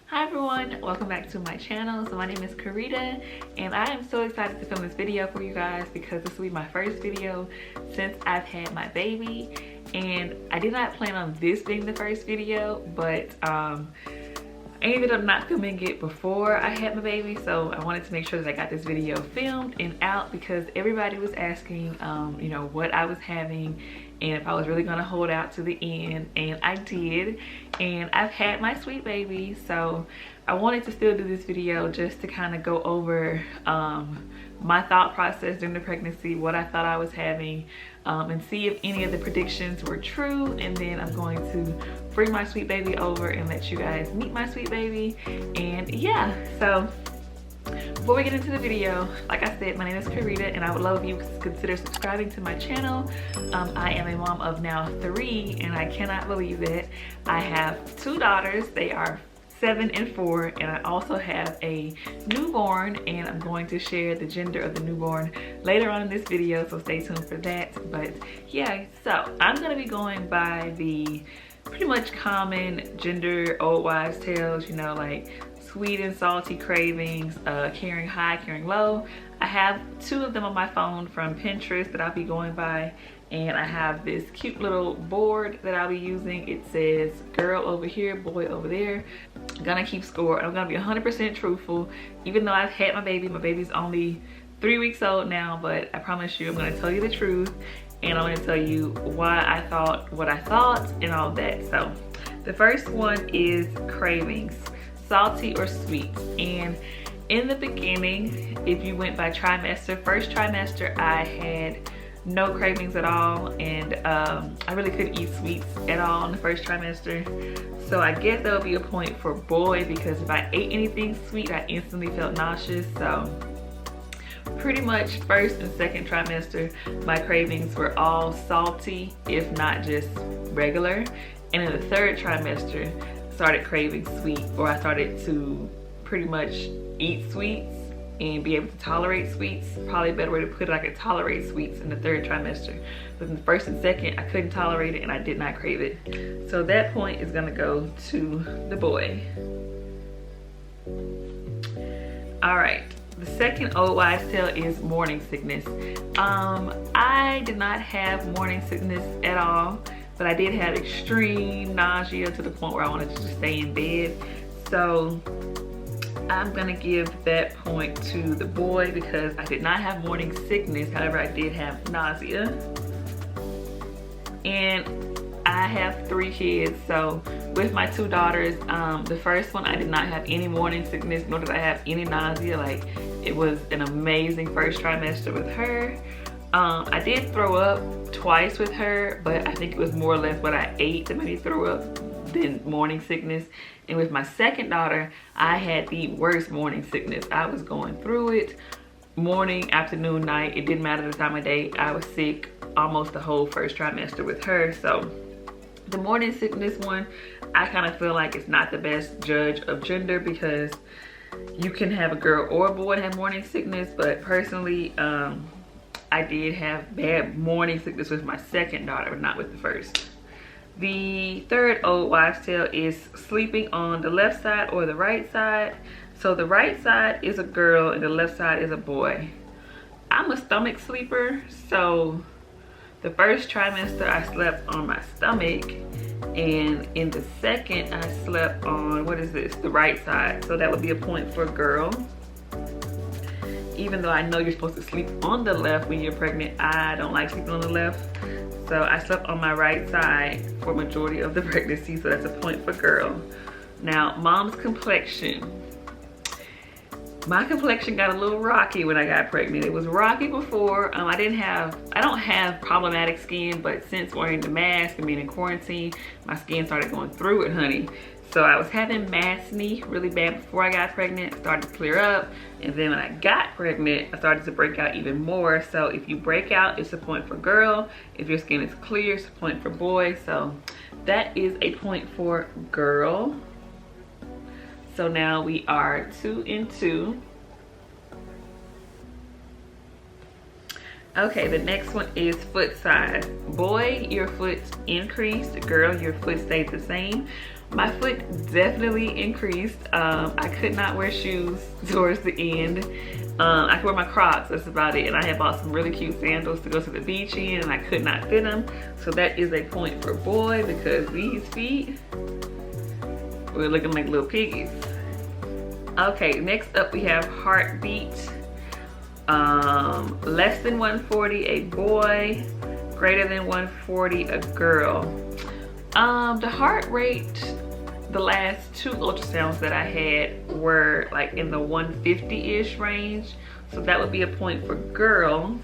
Hi everyone, welcome back to my channel. So my name is Karita and I am so excited to film this video for you guys because this will be my first video since I've had my baby. And I did not plan on this being the first video, but I ended up not filming it before I had my baby, so I wanted to make sure that I got this video filmed and out because everybody was asking you know, what I was having and if I was really gonna hold out to the end, and I did, and I've had my sweet baby. So I wanted to still do this video just to kind of go over my thought process during the pregnancy, what I thought I was having, and see if any of the predictions were true. And then I'm going to bring my sweet baby over and let you guys meet my sweet baby. And yeah, so before we get into the video, like I said, my name is Karita and I would love if you consider subscribing to my channel. I am a mom of now 3 and I cannot believe it. I have 2 daughters. They are 7 and 4, and I also have a newborn, and I'm going to share the gender of the newborn later on in this video, so stay tuned for that. But yeah, so I'm gonna be going by the pretty much common gender old wives tales, you know, like sweet and salty cravings, carrying high, carrying low. I have 2 of them on my phone from Pinterest that I'll be going by, and I have this cute little board that I'll be using. It says girl over here, boy over there. I'm gonna keep score. I'm gonna be 100% truthful, even though I've had my baby. My baby's only 3 weeks old now, but I promise you I'm gonna tell you the truth, and I'm gonna tell you why I thought what I thought and all that. So the first one is cravings, salty or sweet. And in the beginning, if you went by trimester, first trimester, I had no cravings at all, and I really couldn't eat sweets at all in the first trimester. So I guess that would be a point for boy, because if I ate anything sweet, I instantly felt nauseous. So pretty much first and second trimester, my cravings were all salty, if not just regular. And in the third trimester, started craving sweet, or I started to pretty much eat sweets and be able to tolerate sweets. Probably a better way to put it, I could tolerate sweets in the third trimester. But in the first and second, I couldn't tolerate it and I did not crave it. So that point is gonna go to the boy. All right, the second old wives tale is morning sickness. I did not have morning sickness at all, but I did have extreme nausea to the point where I wanted to just stay in bed. So I'm gonna give that point to the boy because I did not have morning sickness. However, I did have nausea. And I have 3 kids, so with my 2 daughters, the first one, I did not have any morning sickness, nor did I have any nausea. Like, it was an amazing first trimester with her. I did throw up twice with her, but I think it was more or less what I ate that made me throw up than morning sickness. And with my second daughter, I had the worst morning sickness. I was going through it morning, afternoon, night. It didn't matter the time of day. I was sick almost the whole first trimester with her. So the morning sickness one, I kind of feel like it's not the best judge of gender because you can have a girl or a boy and have morning sickness. But personally, I did have bad morning sickness with my second daughter, but not with the first. The third old wives tale is sleeping on the left side or the right side. So the right side is a girl and the left side is a boy. I'm a stomach sleeper, so the first trimester I slept on my stomach, and in the second I slept on, what is this, the right side. So that would be a point for a girl. Even though I know you're supposed to sleep on the left when you're pregnant, I don't like sleeping on the left. So I slept on my right side for majority of the pregnancy, so that's a point for girl. Now, mom's complexion. My complexion got a little rocky when I got pregnant. It was rocky before. I don't have problematic skin, but since wearing the mask and being in quarantine, my skin started going through it, honey. So I was having acne really bad before I got pregnant. It started to clear up, and then when I got pregnant, I started to break out even more. So if you break out, it's a point for girl. If your skin is clear, it's a point for boy. So that is a point for girl. So now we are 2 and 2. Okay, the next one is foot size. Boy, your foot increased. Girl, your foot stayed the same. My foot definitely increased. I could not wear shoes towards the end. I could wear my Crocs, that's about it. And I had bought some really cute sandals to go to the beach in, and I could not fit them. So that is a point for boy, because these feet were looking like little piggies. Okay, next up we have heartbeat. Less than 140, a boy. Greater than 140, a girl. The heart rate, the last 2 ultrasounds that I had were like in the 150-ish range. So that would be a point for girl.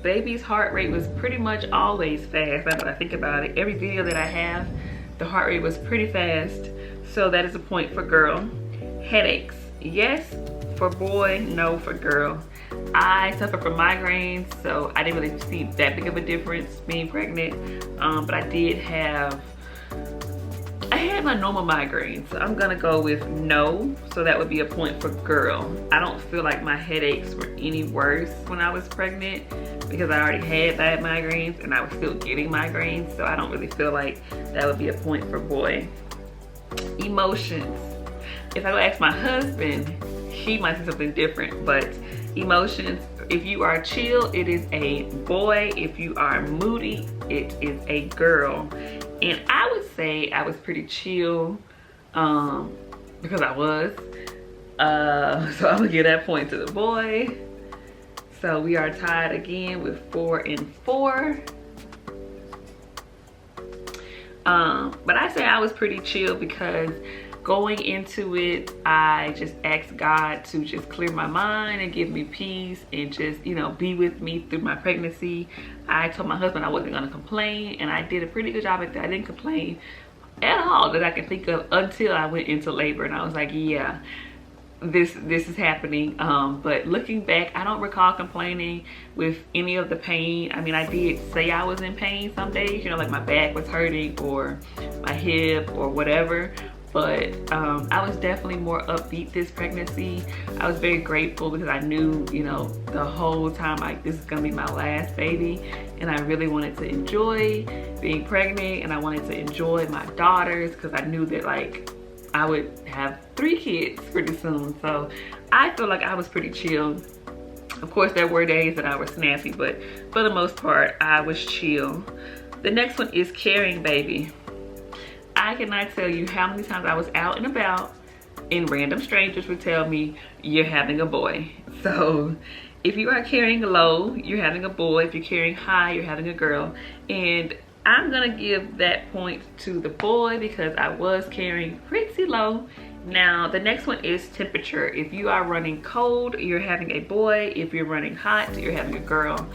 Baby's heart rate was pretty much always fast. Now that I think about it, every video that I have, the heart rate was pretty fast. So that is a point for girl. Headaches, yes for boy, no for girl. I suffer from migraines, so I didn't really see that big of a difference being pregnant. But I had my normal migraines, so I'm gonna go with no. So that would be a point for girl. I don't feel like my headaches were any worse when I was pregnant, because I already had bad migraines and I was still getting migraines. So I don't really feel like that would be a point for boy. Emotions. If I go ask my husband, he might say something different, but emotions, if you are chill, it is a boy. If you are moody, it is a girl. And I would say I was pretty chill, because I was. So I'm gonna give that point to the boy. So we are tied again with 4 and 4. But I say I was pretty chill because going into it, I just asked God to just clear my mind and give me peace and just, you know, be with me through my pregnancy. I told my husband I wasn't gonna complain, and I did a pretty good job at that. I didn't complain at all that I can think of until I went into labor, and I was like, yeah, this is happening. But looking back, I don't recall complaining with any of the pain. I mean, I did say I was in pain some days, you know, like my back was hurting or my hip or whatever. But I was definitely more upbeat this pregnancy. I was very grateful because I knew, you know, the whole time, like, this is gonna be my last baby. And I really wanted to enjoy being pregnant, and I wanted to enjoy my daughters, because I knew that, like, I would have 3 kids pretty soon. So I feel like I was pretty chill. Of course, there were days that I was snappy, but for the most part, I was chill. The next one is carrying baby. I cannot tell you how many times I was out and about and random strangers would tell me, you're having a boy. So if you are carrying low, you're having a boy. If you're carrying high, you're having a girl. And I'm gonna give that point to the boy because I was carrying pretty low. Now the next one is temperature. If you are running cold, you're having a boy. If you're running hot, you're having a girl.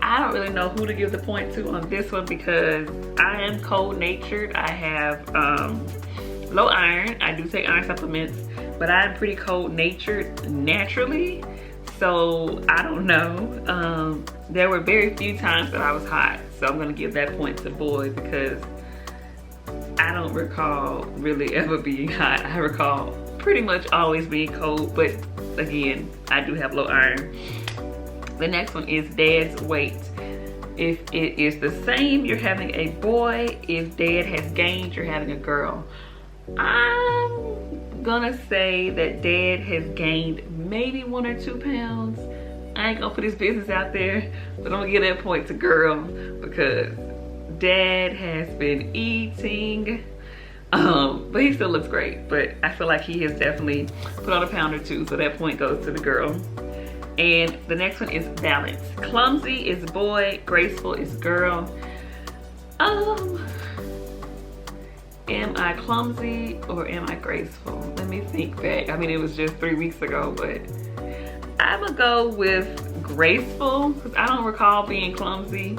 I don't really know who to give the point to on this one because I am cold natured. I have low iron. I do take iron supplements, but I'm pretty cold natured naturally. So I don't know. There were very few times that I was hot. So I'm gonna give that point to boy because I don't recall really ever being hot. I recall pretty much always being cold, but again, I do have low iron. The next one is dad's weight. If it is the same, you're having a boy. If dad has gained, you're having a girl. I'm gonna say that dad has gained maybe 1 or 2 pounds. I ain't gonna put his business out there, but I'm gonna give that point to girl because dad has been eating. But he still looks great. But I feel like he has definitely put on a pound or 2, so that point goes to the girl. And the next one is balance. Clumsy is boy, graceful is girl. Am I clumsy or am I graceful? Let me think back. I mean, it was just 3 weeks ago, but I'm gonna go with graceful because I don't recall being clumsy.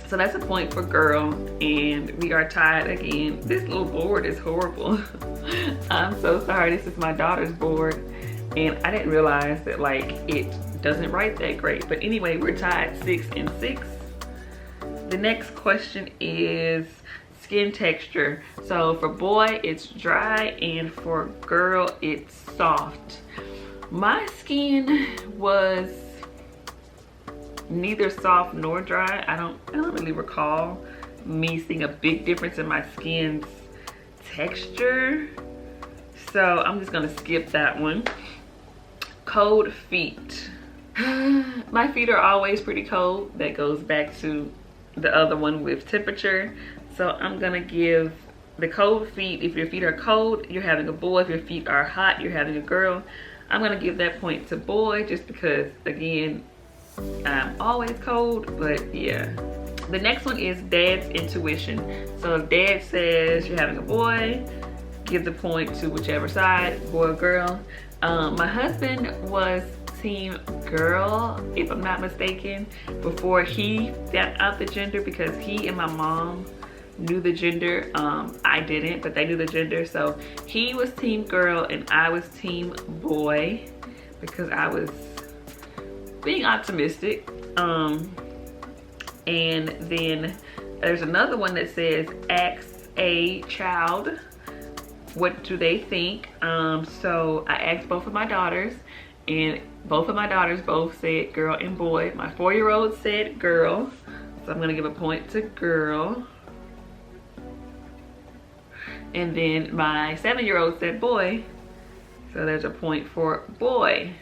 So that's a point for girl, and we are tied again. This little board is horrible. I'm so sorry, this is my daughter's board. And I didn't realize that like it doesn't write that great. But anyway, we're tied 6 and 6. The next question is skin texture. So for boy, it's dry, and for girl, it's soft. My skin was neither soft nor dry. I don't really recall. me seeing a big difference in my skin's texture. So I'm just gonna skip that one. Cold feet. My feet are always pretty cold. That goes back to the other one with temperature. So I'm gonna give the cold feet, if your feet are cold, you're having a boy. If your feet are hot, you're having a girl. I'm gonna give that point to boy, just because, again, I'm always cold, but yeah. The next one is dad's intuition. So if dad says you're having a boy, give the point to whichever side, boy or girl. My husband was team girl, if I'm not mistaken, before he found out the gender, because he and my mom knew the gender. I didn't, but they knew the gender. So he was team girl and I was team boy, because I was being optimistic. And then there's another one that says ask a child what do they think. So I asked both of my daughters, and both of my daughters both said girl and boy. My 4-year-old said girl, so I'm gonna give a point to girl. And then my 7-year-old said boy, so there's a point for boy.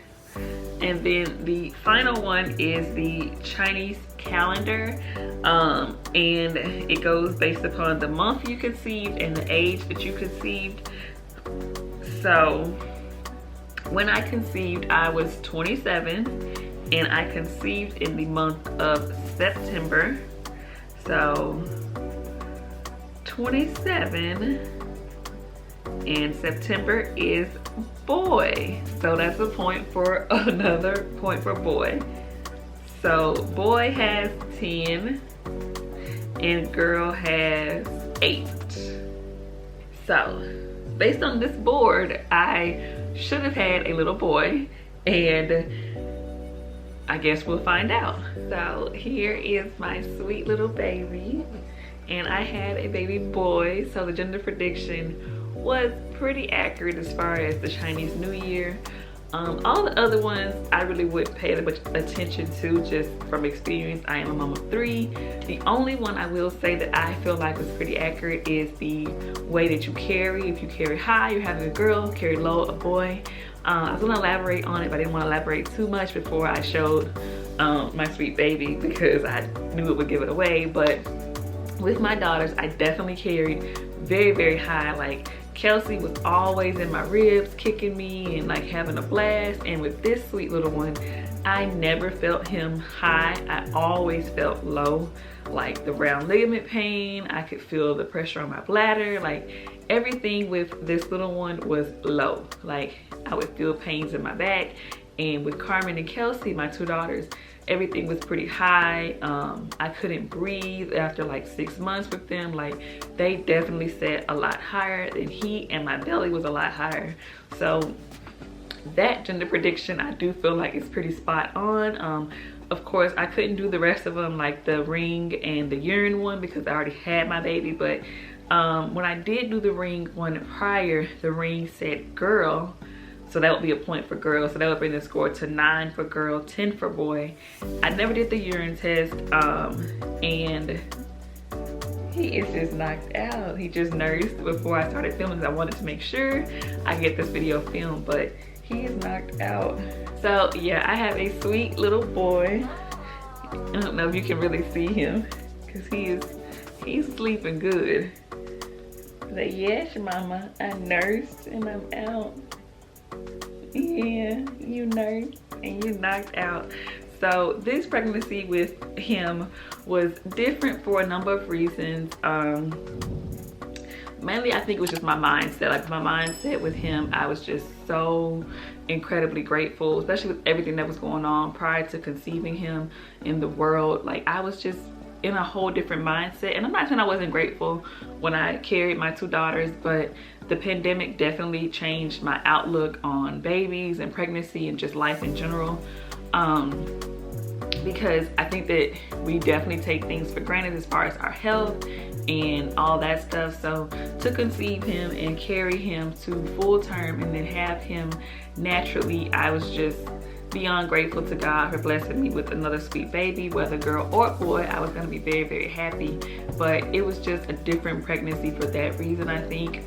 And then the final one is the Chinese calendar, and it goes based upon the month you conceived and the age that you conceived. So when I conceived, I was 27, and I conceived in the month of September. So 27 and September is boy, so that's a point for another point for boy. So boy has 10 and girl has 8. So based on this board, I should have had a little boy, and I guess we'll find out. So here is my sweet little baby, and I had a baby boy, so the gender prediction was pretty accurate as far as the Chinese New Year. All the other ones I really wouldn't pay that much attention to, just from experience. I am a mom of 3. The only one I will say that I feel like was pretty accurate is the way that you carry. If you carry high, you're having a girl, carry low, a boy. I was gonna elaborate on it, but I didn't want to elaborate too much before I showed my sweet baby, because I knew it would give it away. But with my daughters, I definitely carried very, very high. Like Kelsey was always in my ribs, kicking me and like having a blast. And with this sweet little one, I never felt him high. I always felt low, like the round ligament pain. I could feel the pressure on my bladder. Like everything with this little one was low. Like I would feel pains in my back. And with Karmen and Kelsey, my 2 daughters, everything was pretty high. I couldn't breathe after like 6 months with them. Like they definitely set a lot higher than he, and my belly was a lot higher. So that gender prediction, I do feel like it's pretty spot on. Of course, I couldn't do the rest of them, like the ring and the urine one, because I already had my baby. But when I did do the ring one prior, the ring said girl. So that would be a point for girl. So that would bring the score to 9 for girl, 10 for boy. I never did the urine test, and he is just knocked out. He just nursed before I started filming, because I wanted to make sure I get this video filmed, but he is knocked out. So yeah, I have a sweet little boy. I don't know if you can really see him, because he's sleeping good. But yes, mama, I nursed and I'm out. Yeah, you nursed and you knocked out. So this pregnancy with him was different for a number of reasons. Mainly I think it was just my mindset. Like my mindset with him, I was just so incredibly grateful, especially with everything that was going on prior to conceiving him in the world. Like I was just in a whole different mindset. And I'm not saying I wasn't grateful when I carried my 2 daughters, but the pandemic definitely changed my outlook on babies and pregnancy and just life in general. Because I think that we definitely take things for granted as far as our health and all that stuff. So to conceive him and carry him to full term and then have him naturally, I was just beyond grateful to God for blessing me with another sweet baby, whether girl or boy. I was gonna be very, very happy, but it was just a different pregnancy for that reason, I think.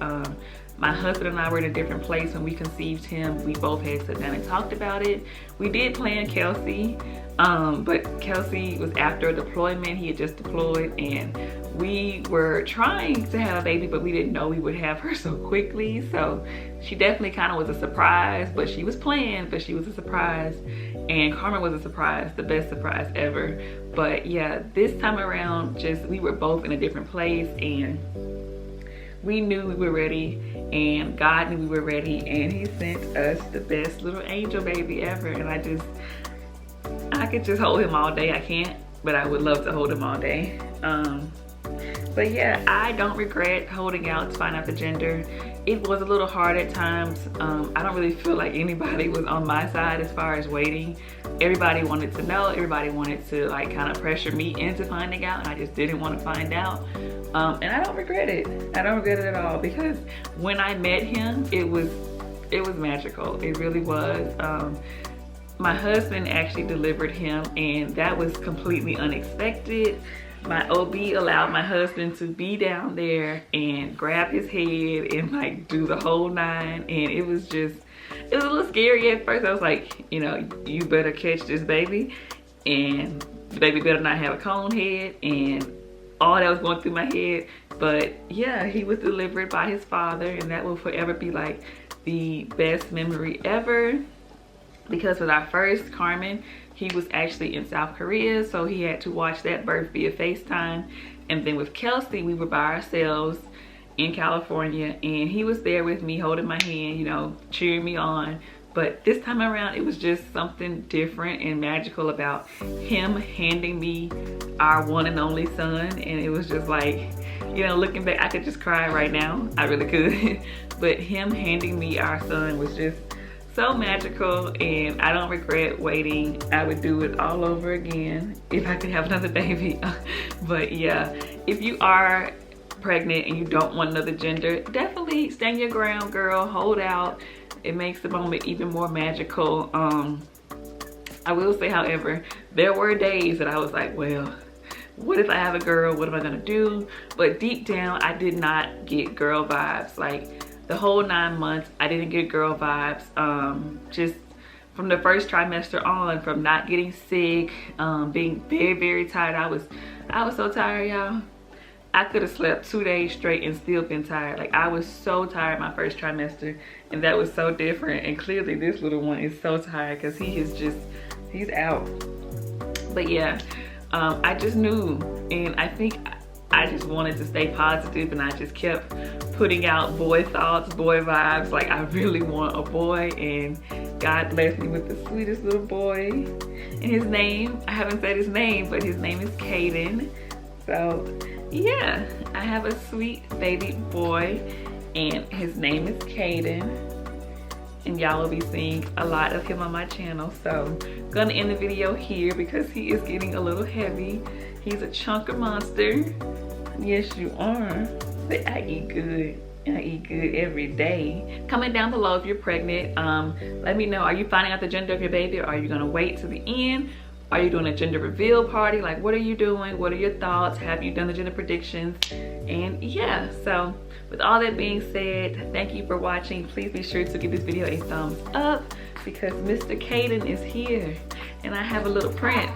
My husband and I were in a different place when we conceived him. We both had sat down and talked about it. We did plan Kelsey, but Kelsey was after a deployment. He had just deployed, and we were trying to have a baby, but we didn't know we would have her so quickly. So she definitely kind of was a surprise, but she was planned, but she was a surprise. And Karmen was a surprise, the best surprise ever. But yeah, this time around, just we were both in a different place, and we knew we were ready, and God knew we were ready, and he sent us the best little angel baby ever. And I could just hold him all day. I can't, but I would love to hold him all day. But yeah, I don't regret holding out to find out the gender. It was a little hard at times. I don't really feel like anybody was on my side as far as waiting. Everybody wanted to know, everybody wanted to like kind of pressure me into finding out, and I just didn't want to find out. And I don't regret it. I don't regret it at all, because when I met him, it was magical. It really was. My husband actually delivered him, and that was completely unexpected. My OB allowed my husband to be down there and grab his head and like do the whole nine, and it was a little scary at first. I was like, you know, you better catch this baby, and the baby better not have a cone head, and all that was going through my head. But yeah, he was delivered by his father, and that will forever be like the best memory ever. Because with our first, Karmen, he was actually in South Korea, so he had to watch that birth via FaceTime. And then with Kelsey, we were by ourselves in California, and he was there with me holding my hand, you know, cheering me on. But this time around, it was just something different and magical about him handing me our one and only son. And it was just like, you know, looking back, I could just cry right now. I really could. But him handing me our son was just so magical, and I don't regret waiting. I would do it all over again if I could have another baby. But yeah, if you are pregnant and you don't want another gender, definitely stand your ground, girl. Hold out. It makes the moment even more magical. I will say, however, there were days that I was like, well, what if I have a girl? What am I gonna do? But deep down, I did not get girl vibes. Like the whole 9 months, I didn't get girl vibes. Just from the first trimester on, from not getting sick, being very, very tired. I was so tired, y'all. I could have slept 2 days straight and still been tired. Like, I was so tired my first trimester, and that was so different. And clearly this little one is so tired because he's out. But yeah, I just knew, and I think I just wanted to stay positive, and I just kept putting out boy thoughts, boy vibes. Like, I really want a boy, and God blessed me with the sweetest little boy. And his name, I haven't said his name, but his name is Caden. So yeah, I have a sweet baby boy, and his name is Caden, and y'all will be seeing a lot of him on my channel. So gonna end the video here because he is getting a little heavy. He's a chunker monster. Yes, you are. But I eat good. I eat good every day. Comment down below if you're pregnant. Let me know, are you finding out the gender of your baby, or are you gonna wait to the end? Are you doing a gender reveal party? Like, what are you doing? What are your thoughts? Have you done the gender predictions? And yeah, so with all that being said, thank you for watching. Please be sure to give this video a thumbs up because Mr. Caden is here, and I have a little prince,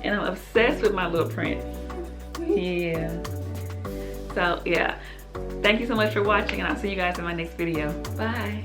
and I'm obsessed with my little prince. Yeah. So yeah, thank you so much for watching, and I'll see you guys in my next video. Bye.